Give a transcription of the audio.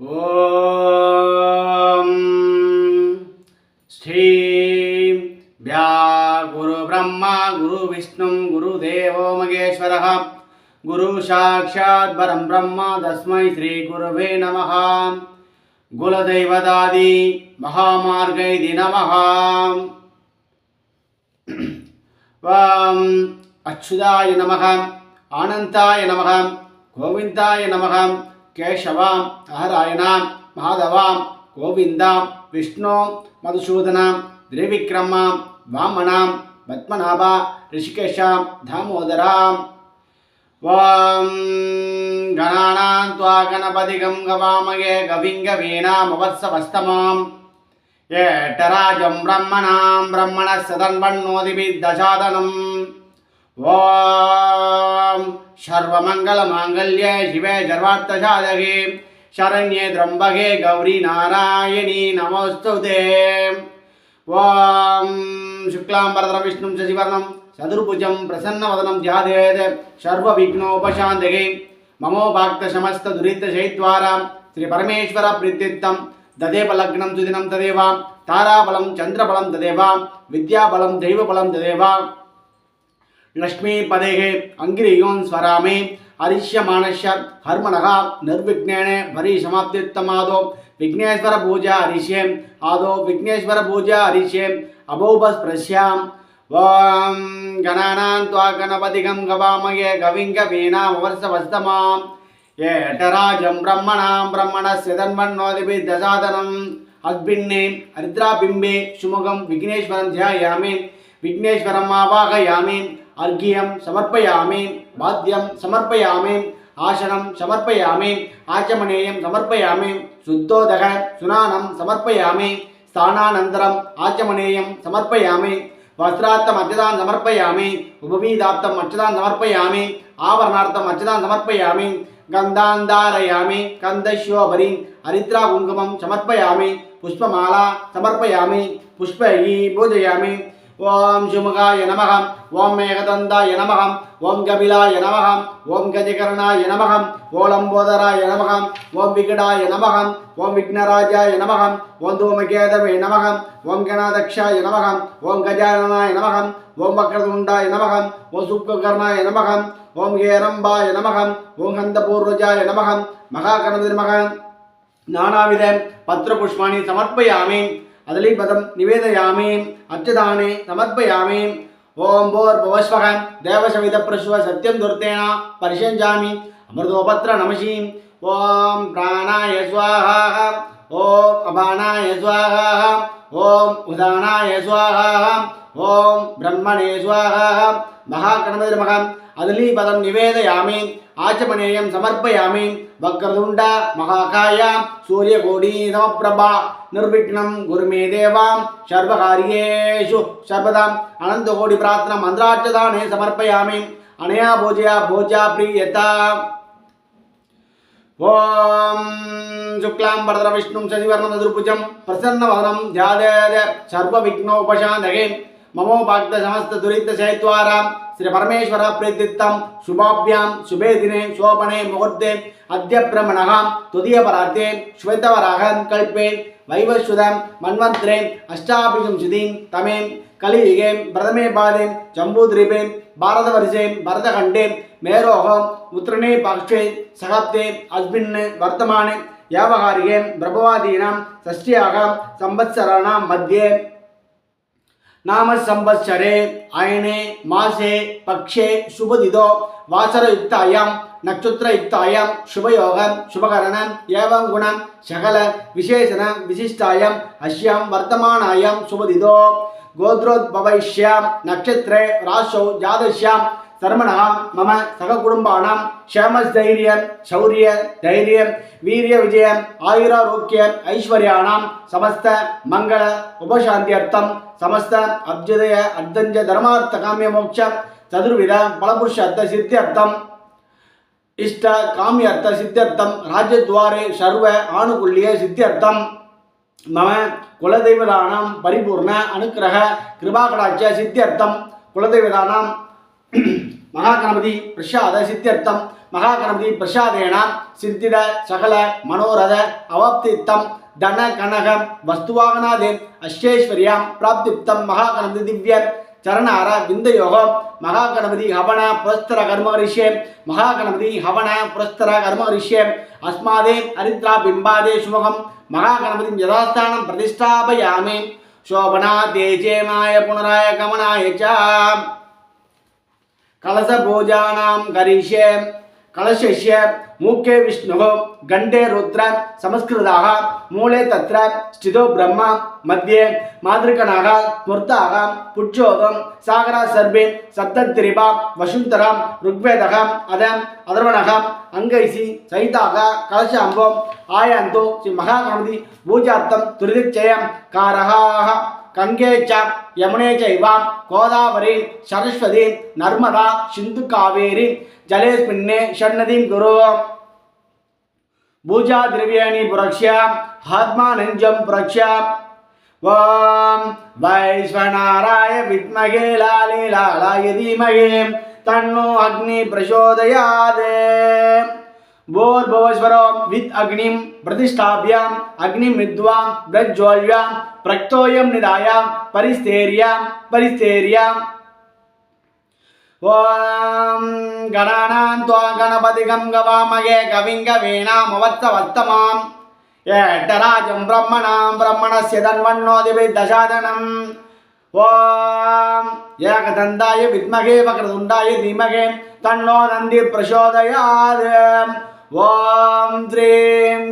ஓம் ஸ்ரீம் வியா குரு பிரம்மா குரு விஷ்ணு குரு தேவோ மகேஸ்வரः குரு சாட்சாத் பரம் பிரம்மா தஸ்மை ஸ்ரீ குருவே நமः குலதெய்வதாதி மகாமார்கைதி நமः. வாம் அச்சுதாய நமः, ஆனந்தாய நமः, கோவிந்தாய நமः, கேசவாம் நாராயணாம் மாதவாம் கோவிந்தாம் விஷ்ணு மதுசூதனாம் திரிவிக்ரமாம் வாமனாம் பத்மநாபா ரிஷிகேஷாம் தாமோதராம். வாம் கணானாம் த்வா கணபதிகம் கவாமகே கவிங்க வீணாமவத்சவஸ்தமாம் ஏட்டராஜம் பிரம்மணாம் பிரம்மண சதன்வன்னோதிபித்தசாதனம். ஓம் சர்வமங்கலமாங்கல்யே சிவே சர்வார்த்தசாதகே சரண்யே திரம்பகே கௌரி நாராயணி நமோஸ்துதே. ஓம் சுக்லாம்பரதரம் விஷ்ணும் சசிவர்ணம் சதுர்புஜம் பிரசன்னவதனம் தியாதேத் சர்வவிக்னோபசாந்தகே மமோபாக்தசமஸ்ததுரித்தசைத்வாராம் ஸ்ரீ பரமேஸ்வர பிரீத்தித்தம் ததேவ லக்னம் சுதினம் ததேவாம் தாராபலம் சந்திரபலம் ததேவாம் வித்யாபலம் தெய்வபலம் ததேவாம். லக்ஷ்மீ பதேகே அங்கிரியோன் ஸ்வராமே ஹரிஷ்யமானஷ்ய ஹர்மனகா நிர்விக்னேன பரி சமாப்தித்தமாதோ விக்னேஸ்வர பூஜா ஹரிஷ்யம் ஆதோ விக்னேஸ்வர பூஜா ஹரிஷ்யம் அபௌபஸ்பிரஸ்யாம். ஓம் கணானாம் த்வா கணபதிகம் கவாமகே கவிங்க வீணாமவர்சவஸ்தமாம் ஏட்டராஜம் பிரம்மணாம் பிரம்மணஸ்ய தன்வன்னோதிபித்தசாதனம். அஸ்பின்னே அரித்ராபிம்பே சுமுகம் விக்னேஸ்வரம் தியாயாமி விக்னேஸ்வரம் ஆவாகயாமி அர்க்கியம் சமர்ப்பயாமி பாத்யம் சமர்ப்பயாமி ஆசனம் சமர்ப்பயாமி ஆச்சமனேயம் சமர்ப்பயாமி சுத்தோதக சுனானம் சமர்ப்பயாமி ஸ்தானானந்தரம் ஆச்சமனேயம் சமர்ப்பயாமி வஸ்திரார்த்தம் அர்ச்சதாம் சமர்ப்பயாமி உபவீதார்த்தம் அர்ச்சதாம் சமர்ப்பயாமி ஆபரணார்த்தம் அர்ச்சதாம் சமர்ப்பயாமி கந்தாந்தாரயாமி கந்தஸ்யோபரி ஹரித்ரா குங்குமம் சமர்ப்பயாமி புஷ்பமாலா சமர்ப்பயாமி புஷ்பைः பூஜயாமி. ஓம் சுமுகாய நமः, ஓம் மேகதந்தாய நமः, ஓம் கபிலாய நமः, ஓம் கஜகர்ணாய நமः, ஓம் லம்போதராய நமः, ஓம் விகடாய நமः, ஓம் விக்னராஜாய நமः, ஓம் தூமகேதவே நமः, ஓம் கணாதக்ஷாய நமः, ஓம் கஜானனாய நமः, ஓம் வக்ரதுண்டாய நமः, ஓம் சுப்ககர்ணாய நமः, ஓம் ஹேரம்பாய நமः, ஓம் ஹந்தபூர்வஜாய நமः, மகாகணபதிர்மக நானாவித பத்ரபுஷ்பாணி சமர்ப்பயாமி அதலிபதம் நிவேதயாமி அர்ச்சதானே சமர்ப்பயாமி. ஓம் போர்பவஸ்வக தேவசவித பிரசுவ சத்யம் துர்த்தேனா பரிஷஞ்சாமி அமிர்தோபத்ர நமசி. ஓம் பிராணாய ஸ்வாஹா, ஓம் அபானாய ஸ்வாஹா, ஓம் உதானாய ஸ்வாஹா, ஓம் பிரம்மணே ஸ்வாஹா. மகாகணபதிர்மக அதலிபதம் நிவேதயாமி ஆச்சமனேயம் சமர்ப்பயாமி. வக்ரதுண்ட மகாகாய சூரியகோடி சமப்பிரபா நிர்விக்னம் குருமே தேவாம் சர்வகாரியேஷு சர்வதாம் அனந்தகோடி பிரார்த்தனா மந்திராட்சதானே சமர்ப்பயாமி அனயா பூஜயா பூஜா பிரியதா. ஓம் சுக்லாம்பரதரம் விஷ்ணும் சசிவர்ணம் சதுர்புஜம் பிரசன்னவதனம் தியாதேத் சர்வவிக்னோபசாந்தகே மமோபாக்தசமஸ்ததுரித்தசைத்வாராம் ஸ்ரீ பரமேஸ்வர பிரீத்தித்தம் சுபாபியாம் சுபே தினே சோபனே முகூர்த்தே அத்ய பிரம்மணः துதியபரார்த்தே ஸ்வேதவராகம் கல்பே வைவஸ்வதம் மன்வந்திரே அஷ்டாபிசம்சதீம் தமே கலியுகே பிரதமே பாதே ஜம்பூத்வீபே பாரதவர்ஷே பரதகண்டே மேரோகம் உத்ரணே பாக்ஷே சகாப்தே அஸ்மின் வர்த்தமானே யாவகாரிகே பிரபவாதீனாம் ஷஷ்டியாகம் சம்பத்சராணாம் மத்தியே நாம சம்பத்சரே அயனே மாசே பக்ஷே சுபதிதோ வாசரயுக்தாயாம் நட்சத்திரயுக்தாயாம் சுபயோகம் சுபகரணம் ஏவம் குணம் சகல விசேஷண விசிஷ்டாயாம் அஸ்யாம் வர்த்தமானாயாம் சுபதிதோ கோத்ரோத்பவைஷ்யாம் நட்சத்திரே ராசௌ ஜாதஸ்யாம் சர்மணः மம சககுடும்பானாம் க்ஷேமஸ்தைரியம் சௌரிய தைரியம் வீரிய விஜயம் ஆயுராரோக்கியம் ஐஸ்வர்யானாம் சமஸ்த மங்கள உபசாந்தியர்த்தம் சமஸ்த அப்ஜதய அர்த்தஞ்ச தர்மார்த்த காமிய மோட்ச சதுர்வித பலபுருஷ அர்த்த சித்தியர்த்தம் இஷ்ட காமியர்த்த சித்தியர்த்தம் ராஜ்யத்வாரே சர்வ ஆணுகுல்ய சித்தியர்த்தம் மம குலதெய்வதானாம் பரிபூர்ண அனுக்கிரக கிருபாகடாட்ச சித்தியர்த்தம் குலதெய்வதானாம் மகாகணபதி பிரசாத சித்தியர்த்தம் மகாகணபதி பிரசாதேன சித்தித சகல மனோரத அவாப்தித்தம் தன கனக வஸ்துவாகனாதே அஷ்டேஸ்வரியாம் பிராப்திப்தம் மகாகணபதி திவ்ய चरणार विंदयोग महागणपति हवन पुरस्तर कर्म करिष्ये महागणपति हवन पुरस्तर कर्म करिष्ये अस्मादे हरिद्रा बिंबादे शुभम महागणपति यथास्थानं प्रतिष्ठापयामि शोभना तेजेमाय पुनराय गमनाय च कलश पूजानां करिष्ये कलशस्य मुखे विष्णुः गण्डे रुद्र संस्कृतः मूले तत्र स्थितो ब्रह्म मध्ये मातृकणः स्मृतः पुच्छोदं सागरः सर्वे सप्तत्रिपा वसुन्धरा ऋग्वेदः अथर्वणः अंगैः सहितः कलशाम्बो आयान्तो श्री महागणपति पूजार्थं त्रिदिक्चयकारः गंगे च यमुने चैव गोदावरी सरस्वती नर्मदा सिंधु कावेरी जलेस्मिन्ने षण्णदीं कुरु पूजा द्रव्याणि पुरक्ष्य आत्मानंजं पुरक्ष्य ओम वैश्वनाराय विद्महे लालीलालाय धीमहि तन्नो अग्नि प्रचोदयात् भूर्भुवस्वरो वित् अग्निं प्रतिष्ठाप्य अग्निं विद्वां प्रज्वाल्य प्रक्तोयं निधाय परिस्थेर्य ओम गणानां त्वा गणपतिगं गवामहे कविं कवीनामुपत्सवत्तमाम् एटराजं ब्रह्मणस्य तन्वन्नोतिभिर्दशादनम् ओम एकदन्ताय विद्महे वक्रतुण्डाय धीमहि तन्नो नन्दिः प्रचोदयात् ओम श्रीं